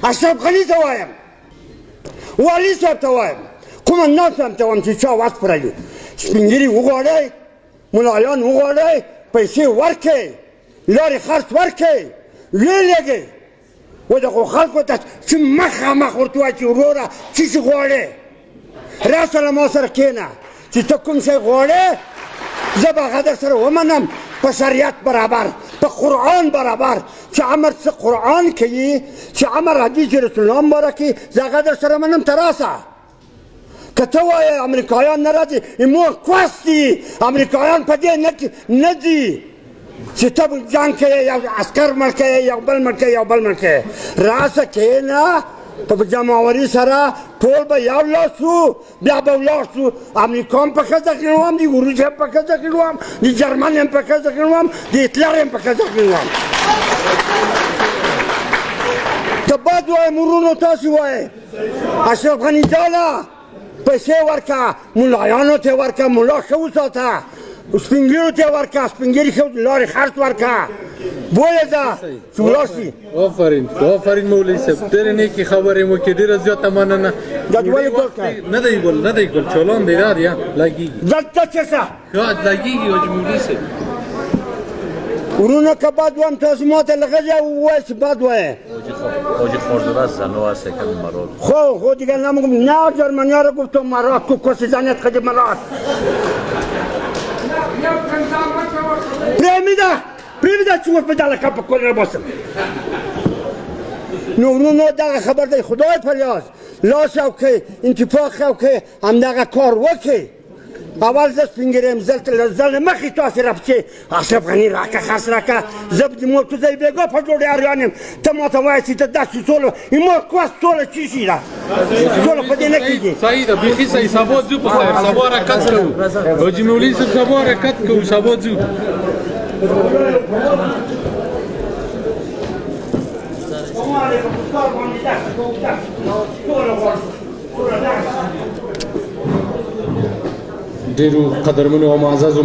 اشرف غني ته وایم، والي صاحب ته وایم، قومندان صاحب ته وایم چې چا واس پرلي سپین ږیري وغواړئ، ملایان وغواړئ، پیسې ورکړئ، لارې خرڅ ورکړئ، ویې لېږئ و دغو خلکو ته چې مخامخ ورته ووایي چې وروره څه شي غواړې، راسه له ما سره کښېنه چې ته کوم شی غواړې زه به هغه در سره ومنم په شریعت برابر، په قرآن برابر، چې امر څه قرآن کوي، چې امر حدیث رسول الله مبارک کوي، زه هغه در سره منم ته راسه. که ته وایې امریکایان نه راځي مور کوس دي، امریکایان په دې نه دي چې ته جنګ کوې، یو عسکر مړ کوې، یو بل مړ کوې، یو بل مړ کوې، راسه کښېنه په جمعوري سره ټول به یو لاس شو، بیا به ولاړ شو. امریکا هم په ښځه کښېنوم، د روس هم په ښځه کښېنوم، د جرمن هم په ښځه کښېنوم، د هټلر هم په ښځه کښېنوم. که بد وایم ورونو تاسې وایئ اشرف غني جانه پیسې ورکړه، ملایانو ته ورکړه، ملا ښه وساته، سپین ږیرو ته ورکړه، سپین ږیري ښه لارې خرڅ ورکړه، بویه ځه چې ولاړ شي. آفرین آفرین مولوي صاحب، ډېرې نیکې خبرې مو کړې، ډېره زیاته مننه. دا ولې ګل کړه؟ نه دی ګل، نه دی ګل، چالان دی دا دی لګېږي، دلته څه شه لګېږي حاجي مولوي صاحب. ورونو که بد وایم تاسو ما ته لغږی ووایئ چې بد وایئ. حاجی خوردراز زنوا سکن مراد. خب دیگه نمیگم، نه جرمنیا رو گفتم مراد، تو کسی زنیت خیلی مراد. پریمیده چون بدل کپ کلی رو باسم. نورونو دقیقه خبر دی خدای پریاز لاس او که انتفاق او که هم دقیقه کار وکی. اول زد فنگریم زل مخی تاسی رفتی اشرف غنی راکه خاص راکه زبدی مول تو زی بگو پا جوڑی آریانیم تا ما تا وایسی تا دستی سولو این مول کواست سولو چی شیره سولو پا دی نکیدی صحیح ده بیخی صحیح، سبا زو په خیر، سبا حرکت کوو حاجي مولوي صاحب، سبا حرکت کوو، سبا زو. ډېرو قدرمنو او معززو